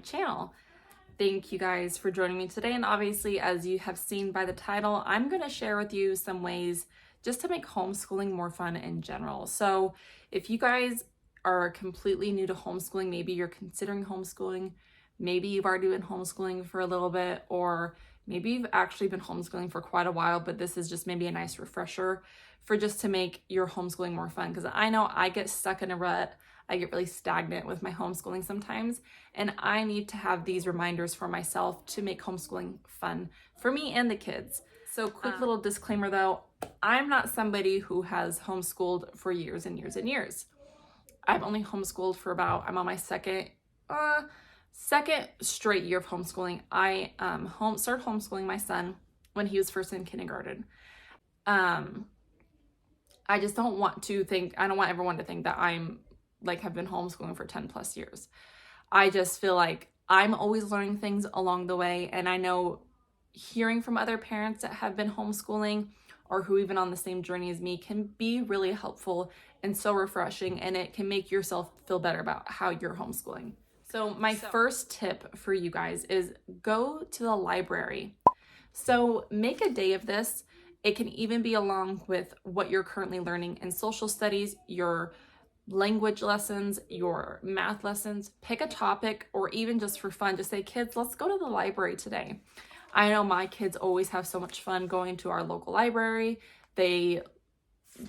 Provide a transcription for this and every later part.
channel. Thank you guys for joining me today. And obviously, as you have seen by the title, I'm going to share with you some ways just to make homeschooling more fun in general. So if you guys are completely new to homeschooling, maybe you're considering homeschooling, maybe you've already been homeschooling for a little bit, or maybe you've actually been homeschooling for quite a while, but this is just maybe a nice refresher for just to make your homeschooling more fun. Because I know I get stuck in a rut. I get really stagnant with my homeschooling sometimes, and I need to have these reminders for myself to make homeschooling fun for me and the kids. So quick little disclaimer though, I'm not somebody who has homeschooled for years and years and years. I've only homeschooled for I'm on my second straight year of homeschooling. I started homeschooling my son when he was first in kindergarten. I just don't want everyone to think that I'm have been homeschooling for 10 plus years. I just feel like I'm always learning things along the way. And I know hearing from other parents that have been homeschooling or who even on the same journey as me can be really helpful and so refreshing, and it can make yourself feel better about how you're homeschooling. So my first tip for you guys is go to the library. So make a day of this. It can even be along with what you're currently learning in social studies, your language lessons, your math lessons. Pick a topic, or even just for fun, just say, kids, let's go to the library today. I know my kids always have so much fun going to our local library. They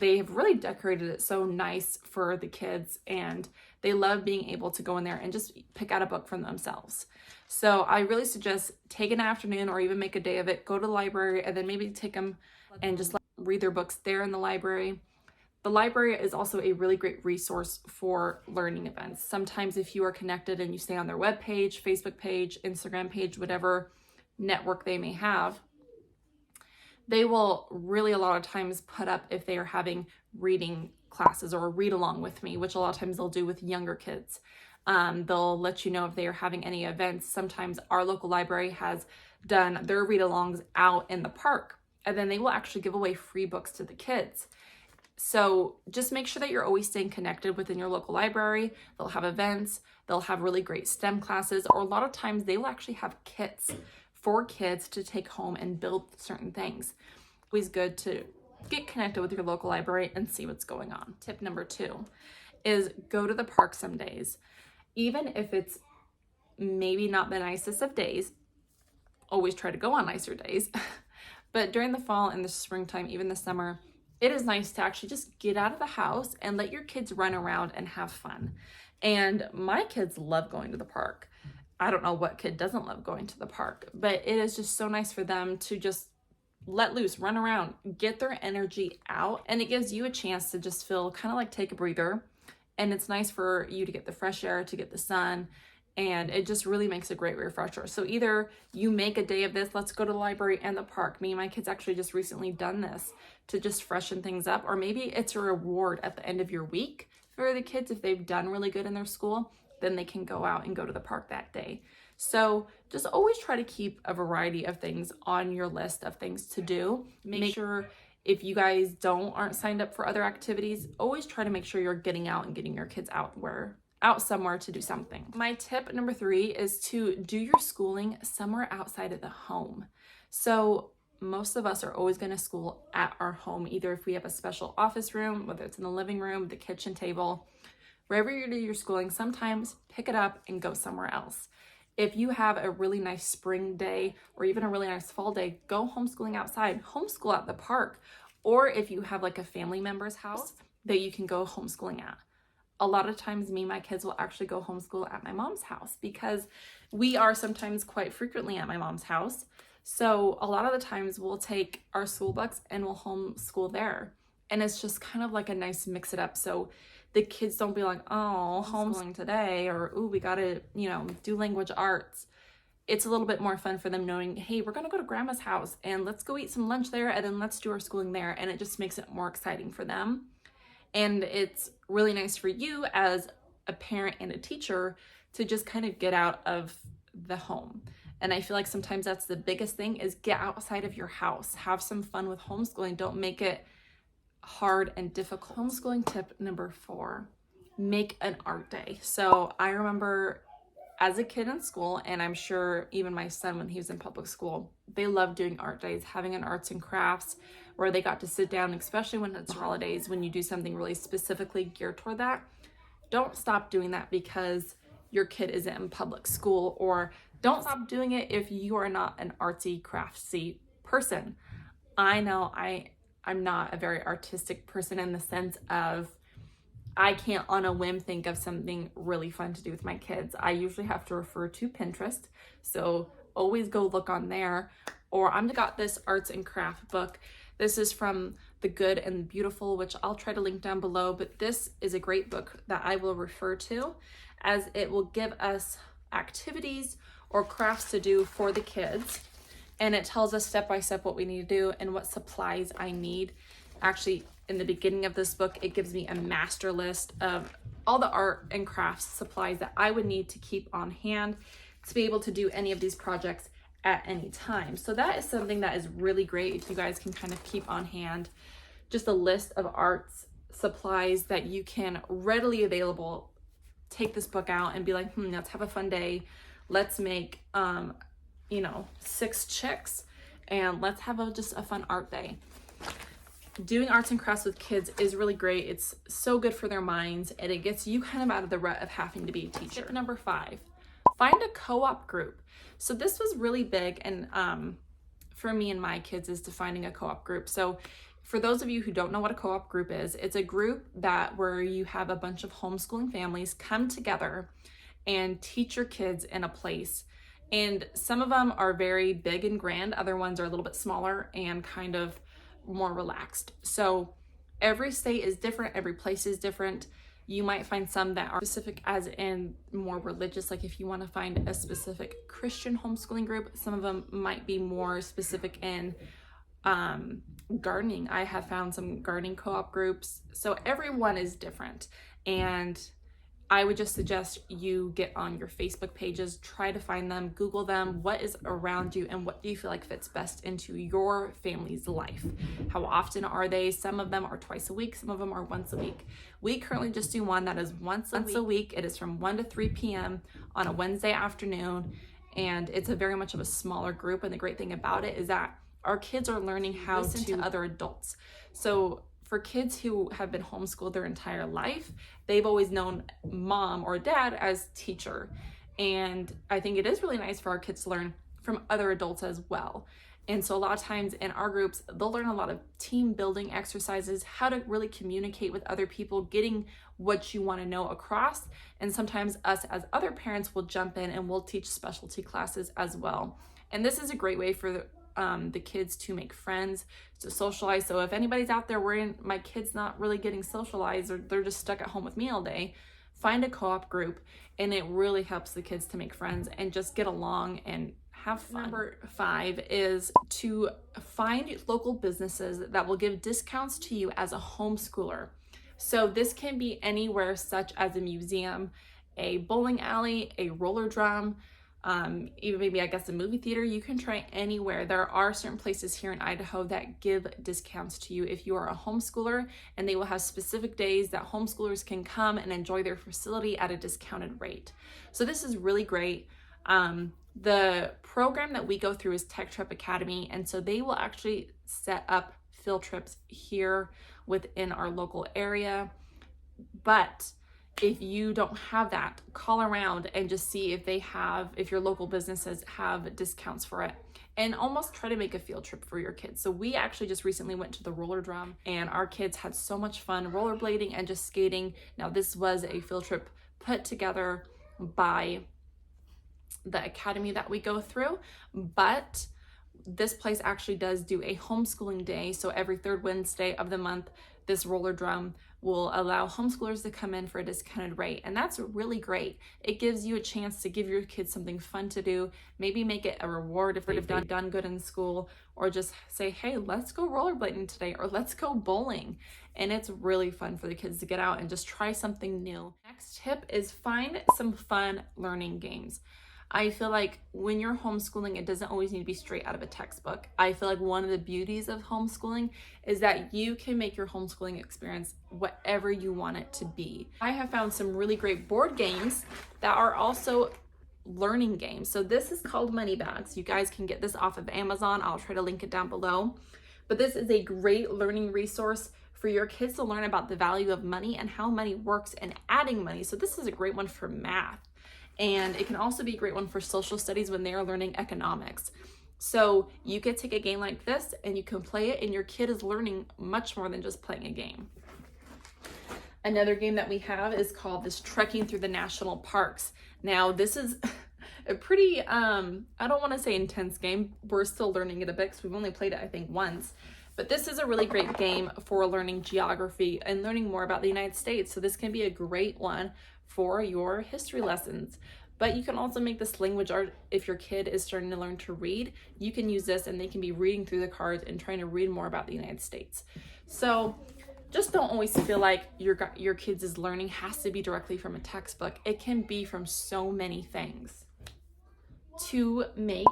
have really decorated it so nice for the kids, and they love being able to go in there and just pick out a book for themselves. So I really suggest take an afternoon or even make a day of it, go to the library, and then maybe take them and just read their books there in the library. The library is also a really great resource for learning events. Sometimes if you are connected and you stay on their webpage, Facebook page, Instagram page, whatever network they may have, they will really a lot of times put up if they are having reading classes or read along with me, which a lot of times they'll do with younger kids. They'll let you know if they are having any events. Sometimes our local library has done their read-alongs out in the park, and then they will actually give away free books to the kids. So just make sure that you're always staying connected within your local library. They'll have events, they'll have really great STEM classes, or a lot of times they will actually have kits for kids to take home and build certain things. Always good to get connected with your local library and see what's going on. Tip number 2 is go to the park some days. Even if it's maybe not the nicest of days, always try to go on nicer days. But during the fall and the springtime, even the summer, it is nice to actually just get out of the house and let your kids run around and have fun. And my kids love going to the park. I don't know what kid doesn't love going to the park, but it is just so nice for them to just let loose, run around, get their energy out. And it gives you a chance to just feel kind of like take a breather. And it's nice for you to get the fresh air, to get the sun. And it just really makes a great refresher. So either you make a day of this, let's go to the library and the park. Me and my kids actually just recently done this to just freshen things up. Or maybe it's a reward at the end of your week for the kids. If they've done really good in their school, then they can go out and go to the park that day. So just always try to keep a variety of things on your list of things to do. Make sure if you guys aren't signed up for other activities, always try to make sure you're getting out and getting your kids out somewhere to do something. My tip number 3 is to do your schooling somewhere outside of the home. So most of us are always going to school at our home, either if we have a special office room, whether it's in the living room, the kitchen table, wherever you do your schooling, sometimes pick it up and go somewhere else. If you have a really nice spring day or even a really nice fall day, go homeschooling outside, homeschool at the park. Or if you have like a family member's house that you can go homeschooling at. A lot of times me and my kids will actually go homeschool at my mom's house because we are sometimes quite frequently at my mom's house. So a lot of the times we'll take our school books and we'll homeschool there. And it's just kind of like a nice mix it up. So the kids don't be like, oh, homeschooling today, or, ooh, we gotta, do language arts. It's a little bit more fun for them knowing, hey, we're gonna go to grandma's house and let's go eat some lunch there and then let's do our schooling there. And it just makes it more exciting for them. And it's really nice for you as a parent and a teacher to just kind of get out of the home. And I feel like sometimes that's the biggest thing is get outside of your house, have some fun with homeschooling. Don't make it hard and difficult. Homeschooling tip number 4, make an art day. So I remember as a kid in school, and I'm sure even my son when he was in public school, they loved doing art days, having an arts and crafts where they got to sit down, especially when it's holidays, when you do something really specifically geared toward that. Don't stop doing that because your kid isn't in public school, or don't stop doing it if you are not an artsy, craftsy person. I know I'm not a very artistic person in the sense of I can't on a whim think of something really fun to do with my kids. I usually have to refer to Pinterest, so always go look on there. Or I've got this arts and craft book. This is from The Good and the Beautiful, which I'll try to link down below, but this is a great book that I will refer to, as it will give us activities or crafts to do for the kids. And it tells us step by step what we need to do and what supplies I need. Actually, in the beginning of this book, it gives me a master list of all the art and crafts supplies that I would need to keep on hand to be able to do any of these projects at any time. So that is something that is really great if you guys can kind of keep on hand just a list of arts supplies that you can readily available. Take this book out and be like, let's have a fun day. Let's make 6 chicks and let's have just a fun art day. Doing arts and crafts with kids is really great. It's so good for their minds, and it gets you kind of out of the rut of having to be a teacher. Tip number 5, find a co-op group. So this was really big, and for me and my kids, is defining a co-op group. So for those of you who don't know what a co-op group is, it's a group where you have a bunch of homeschooling families come together and teach your kids in a place. And some of them are very big and grand. Other ones are a little bit smaller and kind of more relaxed. So every state is different, every place is different. You might find some that are specific as in more religious, like if you want to find a specific Christian homeschooling group. Some of them might be more specific in gardening. I have found some gardening co-op groups. So everyone is different, and I would just suggest you get on your Facebook pages, try to find them, Google them, what is around you and what do you feel like fits best into your family's life. How often are they? Some of them are twice a week, some of them are once a week. We currently just do one that is once a week. It is from 1 to 3 p.m. on a Wednesday afternoon, and it's a very much of a smaller group. And the great thing about it is that our kids are learning how to listen to other adults. So for kids who have been homeschooled their entire life, they've always known mom or dad as teacher. And I think it is really nice for our kids to learn from other adults as well. And so a lot of times in our groups, they'll learn a lot of team building exercises, how to really communicate with other people, getting what you want to know across. And sometimes us as other parents will jump in and we'll teach specialty classes as well. And this is a great way for the kids to make friends, to socialize. So if anybody's out there worrying my kid's not really getting socialized or they're just stuck at home with me all day, find a co-op group, and it really helps the kids to make friends and just get along and have fun. Number 5 is to find local businesses that will give discounts to you as a homeschooler. So this can be anywhere, such as a museum, a bowling alley, a roller drum, even maybe I guess a movie theater. You can try anywhere. There are certain places here in Idaho that give discounts to you if you are a homeschooler, and they will have specific days that homeschoolers can come and enjoy their facility at a discounted rate. So this is really great. The program that we go through is Tech Trip Academy, and so they will actually set up field trips here within our local area. But if you don't have that, call around and just see if your local businesses have discounts for it, and almost try to make a field trip for your kids. So we actually just recently went to the roller drum, and our kids had so much fun rollerblading and just skating. Now this was a field trip put together by the academy that we go through, but this place actually does do a homeschooling day. So every third Wednesday of the month, this roller drum will allow homeschoolers to come in for a discounted rate. And that's really great. It gives you a chance to give your kids something fun to do, maybe make it a reward if they've done good in school, or just say, hey, let's go rollerblading today, or let's go bowling. And it's really fun for the kids to get out and just try something new. Next tip is find some fun learning games. I feel like when you're homeschooling, it doesn't always need to be straight out of a textbook. I feel like one of the beauties of homeschooling is that you can make your homeschooling experience whatever you want it to be. I have found some really great board games that are also learning game. So this is called Money Bags. You guys can get this off of Amazon. I'll try to link it down below. But this is a great learning resource for your kids to learn about the value of money and how money works and adding money. So this is a great one for math. And it can also be a great one for social studies when they are learning economics. So you could take a game like this and you can play it, and your kid is learning much more than just playing a game. Another game that we have is called this Trekking Through the National Parks. Now this is a pretty, I don't want to say intense game. We're still learning it a bit because we've only played it, I think, once. But this is a really great game for learning geography and learning more about the United States. So this can be a great one for your history lessons. But you can also make this language art. If your kid is starting to learn to read, you can use this and they can be reading through the cards and trying to read more about the United States. So just don't always feel like your kids' learning has to be directly from a textbook. It can be from so many things. To make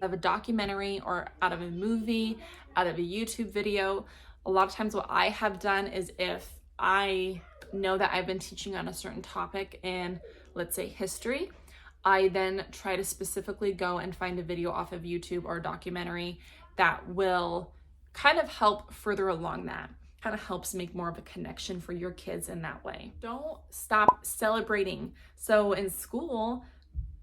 of a documentary or out of a movie, out of a YouTube video, a lot of times what I have done is if I know that I've been teaching on a certain topic in, let's say, history, I then try to specifically go and find a video off of YouTube or a documentary that will kind of help further along that. Kind of helps make more of a connection for your kids in that way. Don't stop celebrating. So in school,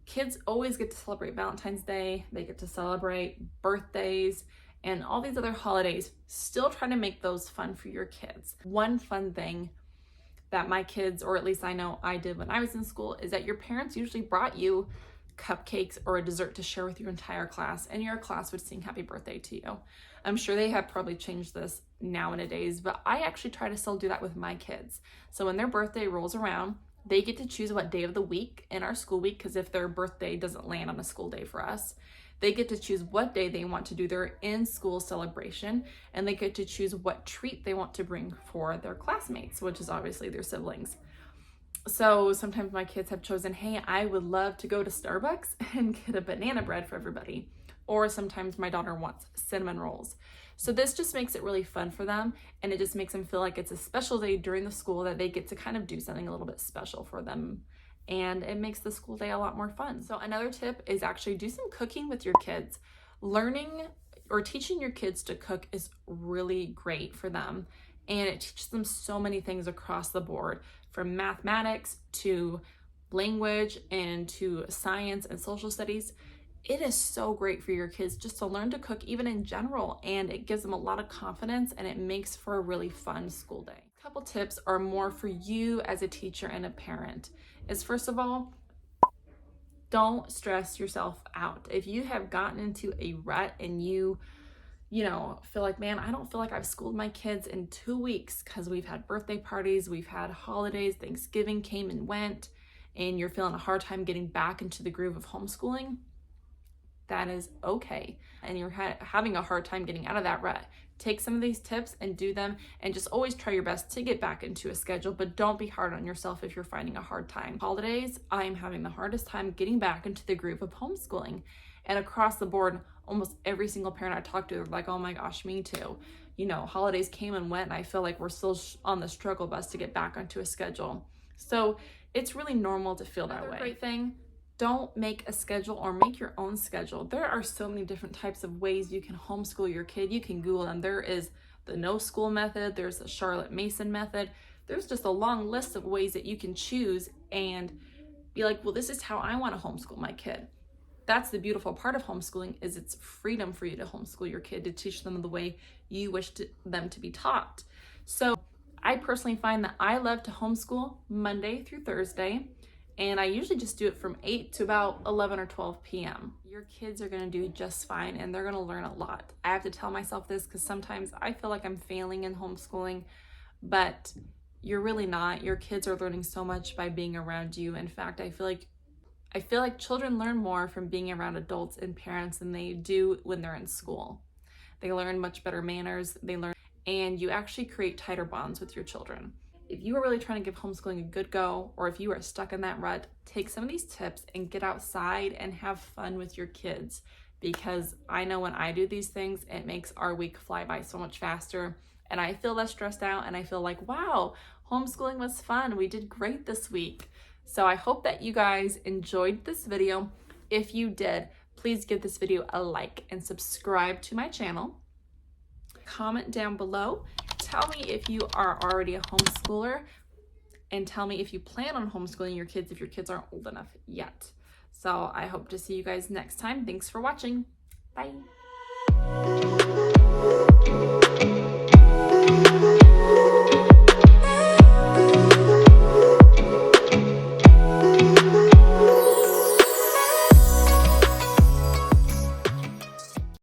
kids always get to celebrate Valentine's Day, they get to celebrate birthdays, and all these other holidays. Still trying to make those fun for your kids. One fun thing that my kids, or at least I know I did when I was in school, is that your parents usually brought you cupcakes or a dessert to share with your entire class, and your class would sing happy birthday to you. I'm sure they have probably changed this nowadays, but I actually try to still do that with my kids. So when their birthday rolls around, they get to choose what day of the week in our school week, because if their birthday doesn't land on a school day for us, they get to choose what day they want to do their in-school celebration, and they get to choose what treat they want to bring for their classmates, which is obviously their siblings. So sometimes my kids have chosen, hey, I would love to go to Starbucks and get a banana bread for everybody. Or sometimes my daughter wants cinnamon rolls. So this just makes it really fun for them, and it just makes them feel like it's a special day during the school that they get to kind of do something a little bit special for them, and it makes the school day a lot more fun. So another tip is actually do some cooking with your kids. Learning or teaching your kids to cook is really great for them, and it teaches them so many things across the board, from mathematics to language and to science and social studies. It is so great for your kids just to learn to cook, even in general, and it gives them a lot of confidence, and it makes for a really fun school day. A couple tips are more for you as a teacher and a parent. Is first of all, don't stress yourself out. If you have gotten into a rut and you feel like, man, I don't feel like I've schooled my kids in 2 weeks because we've had birthday parties, we've had holidays, Thanksgiving came and went, and you're feeling a hard time getting back into the groove of homeschooling, that is okay. And you're having a hard time getting out of that rut. Take some of these tips and do them, and just always try your best to get back into a schedule, but don't be hard on yourself if you're finding a hard time. Holidays, I'm having the hardest time getting back into the groove of homeschooling. And across the board, almost every single parent I talk to, they're like, oh my gosh, me too. Holidays came and went, and I feel like we're still on the struggle bus to get back onto a schedule. So it's really normal to feel that way. Another great thing, don't make a schedule or make your own schedule. There are so many different types of ways you can homeschool your kid. You can Google them. There is the no school method. There's the Charlotte Mason method. There's just a long list of ways that you can choose and be like, well, this is how I want to homeschool my kid. That's the beautiful part of homeschooling, is it's freedom for you to homeschool your kid, to teach them the way you wish them to be taught. So I personally find that I love to homeschool Monday through Thursday. And I usually just do it from 8 to about 11 or 12 p.m. Your kids are gonna do just fine, and they're gonna learn a lot. I have to tell myself this because sometimes I feel like I'm failing in homeschooling, but you're really not. Your kids are learning so much by being around you. In fact, I feel like children learn more from being around adults and parents than they do when they're in school. They learn much better manners, and you actually create tighter bonds with your children. If you are really trying to give homeschooling a good go, or if you are stuck in that rut, take some of these tips and get outside and have fun with your kids, because I know when I do these things, it makes our week fly by so much faster, and I feel less stressed out, and I feel like, wow, homeschooling was fun. We did great this week. So I hope that you guys enjoyed this video. If you did, please give this video a like and subscribe to my channel. Comment down below. Tell me if you are already a homeschooler, and tell me if you plan on homeschooling your kids if your kids aren't old enough yet. So I hope to see you guys next time. Thanks for watching. Bye.